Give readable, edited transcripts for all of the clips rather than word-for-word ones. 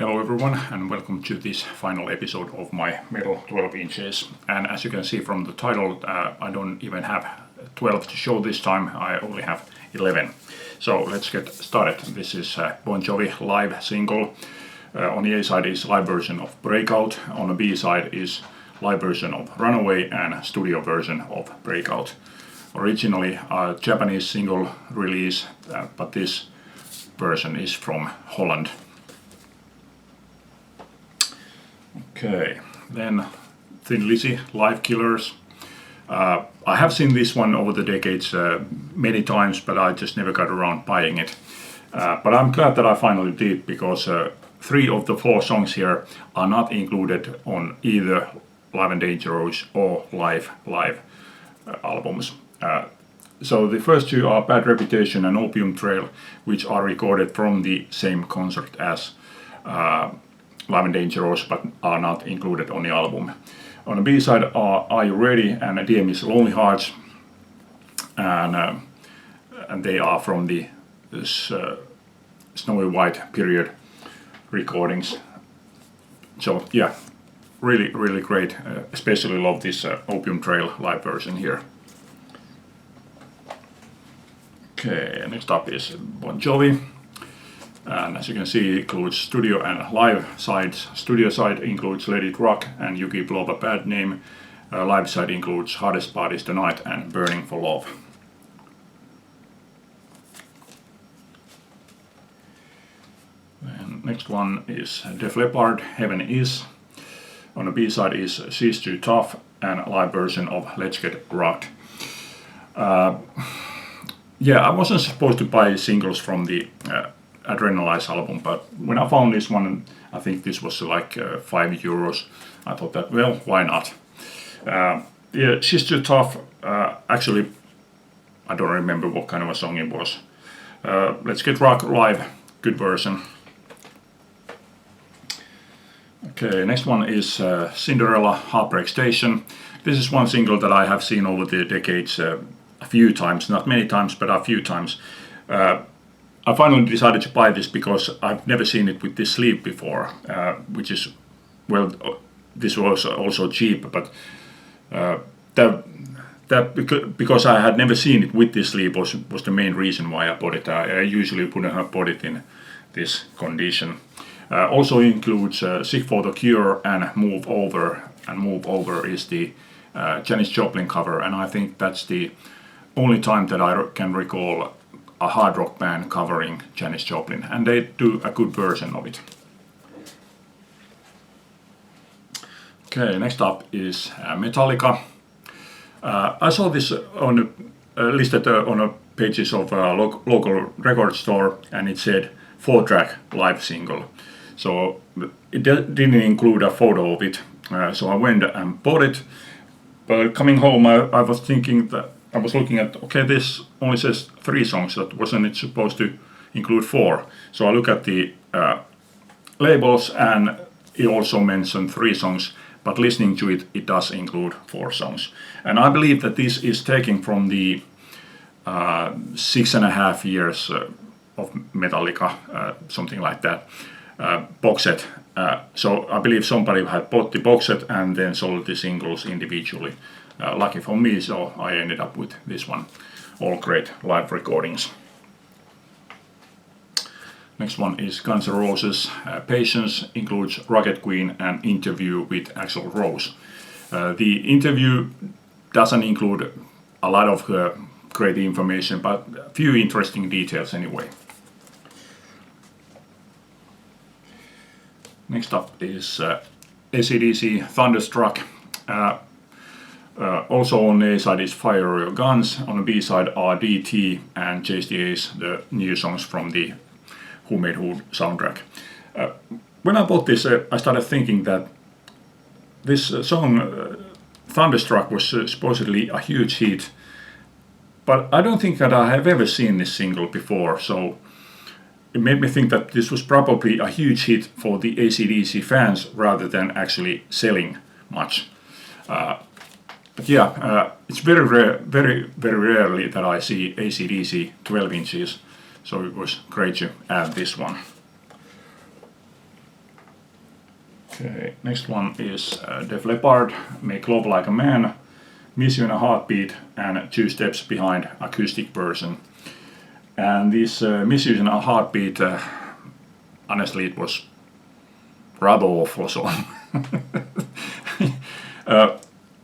Hello everyone and welcome to this final episode of my metal 12 inches. And as you can see from the title, I don't even have 12 to show this time, I only have 11. So let's get started. This is Bon Jovi live single. On the A side is live version of Breakout, on the B side is live version of Runaway and studio version of Breakout. Originally a Japanese single release, but this version is from Holland. Okay, then Thin Lizzy, Live Killers. I have seen this one over the decades many times, but I just never got around buying it. But I'm glad that I finally did, because 3 of the 4 songs here are not included on either Live and Dangerous or Live albums. So the first 2 are Bad Reputation and Opium Trail, which are recorded from the same concert as Live and Dangerous, but are not included on the album. On the B side are You Ready and DM's Lonely Hearts, and they are from the Snowy White period recordings. So yeah, really great. Especially love this Opium Trail live version here. Okay, next up is Bon Jovi. And as you can see, it includes studio and live sides. Studio side includes Let It Rock and You Keep Love a Bad Name. Live side includes Hardest Part Is the Night and Burning for Love. And next one is Def Leppard, Heaven Is. On the B side is She's Too Tough and a live version of Let's Get Rocked. Yeah, I wasn't supposed to buy singles from the Adrenalize album, but when I found this one, I think this was like €5. I thought that, well, why not? Yeah, She's Too Tough. Actually, I don't remember what kind of a song it was. Let's Get Rock live, good version. Okay, next one is Cinderella, Heartbreak Station. This is one single that I have seen over the decades a few times, not many times, but a few times. I finally decided to buy this because I've never seen it with this sleeve before, which is, well, this was also cheap, but because I had never seen it with this sleeve was the main reason why I bought it. I usually wouldn't have bought it in this condition. Also includes Sick for the Cure and Move Over, and Move Over is the Janis Joplin cover, and I think that's the only time that I can recall a hard rock band covering Janis Joplin, and they do a good version of it. Okay, next up is Metallica. I saw this on listed on a pages of a local record store, and it said 4-track live single. So it didn't include a photo of it, so I went and bought it. But coming home, I was thinking that I was looking at, okay, this only says 3 songs, that wasn't it supposed to include 4? So I look at the labels, and it also mentioned 3 songs, but listening to it, it does include 4 songs. And I believe that this is taken from the 6.5 years of Metallica, something like that, box set. So I believe somebody had bought the box set and then sold the singles individually. Lucky for me, so I ended up with this one. All great live recordings. Next one is Guns N' Roses. Patience includes Rocket Queen and Interview with Axl Rose. The interview doesn't include a lot of great information, but a few interesting details anyway. Next up is AC/DC, Thunderstruck. Also on the A side is Fire Your Guns, on the B side are DT and Chase the Ace, the new songs from the Who Made Who soundtrack. When I bought this, I started thinking that this song, Thunderstruck, was supposedly a huge hit, but I don't think that I have ever seen this single before, so it made me think that this was probably a huge hit for the AC/DC fans rather than actually selling much. But yeah, it's very rarely that I see AC/DC 12 inches, so it was great to add this one. Okay, next one is Def Leppard, Make Love Like a Man, Miss You in a Heartbeat, and Two Steps Behind acoustic version. And this Miss You in a Heartbeat, honestly, it was rather awful song.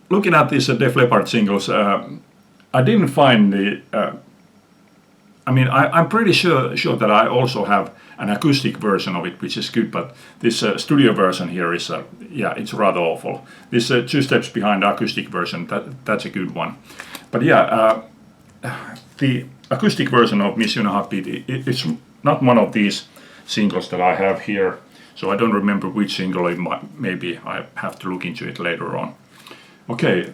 Looking at these Def Leppard singles, I didn't find the. I'm pretty sure that I also have an acoustic version of it, which is good, but this studio version here is, it's rather awful. This Two Steps Behind acoustic version, that's a good one. But yeah, the acoustic version of Miss You in a Heartbeat, it's not one of these singles that I have here, so I don't remember which single it might, maybe I have to look into it later on. Okay,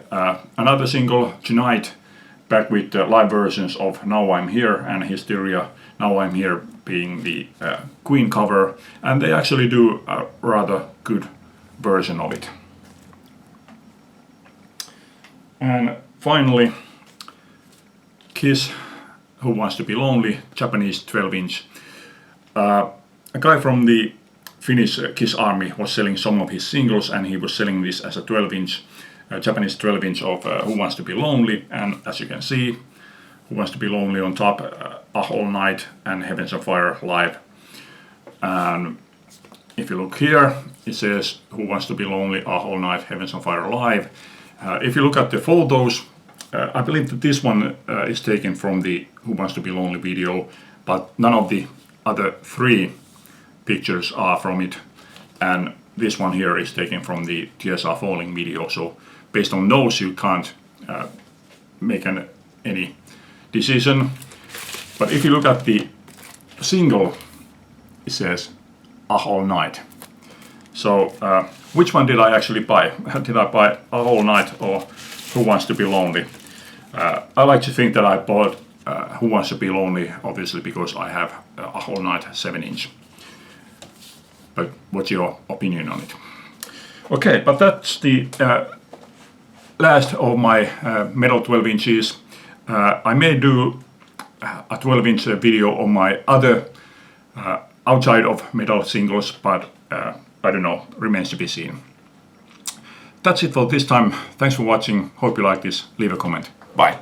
another single, Tonight, back with live versions of Now I'm Here and Hysteria, Now I'm Here being the Queen cover, and they actually do a rather good version of it. And finally, Kiss, Who Wants to Be Lonely, Japanese 12-inch. A guy from the Finnish Kiss Army was selling some of his singles, and he was selling this as a 12-inch, Japanese 12-inch of Who Wants to Be Lonely, and as you can see, Who Wants to Be Lonely on top, All Night and Heavens on Fire live. And if you look here, it says Who Wants to Be Lonely, All Night, Heavens on Fire live. If you look at the photos, I believe that this one is taken from the Who Wants to Be Lonely video, but none of the other three pictures are from it, and this one here is taken from the Tears Are Falling video, so based on those you can't make any decision. But if you look at the single, it says All Night. So which one did I actually buy? Did I buy All Night or Who Wants to Be Lonely? I like to think that I bought Who Wants to Be Lonely, obviously, because I have a Whole Night 7-inch. But what's your opinion on it? Okay, but that's the last of my metal 12 inches. I may do a 12-inch video on my other outside of metal singles, but I don't know, remains to be seen. That's it for this time. Thanks for watching. Hope you like this. Leave a comment. Bye.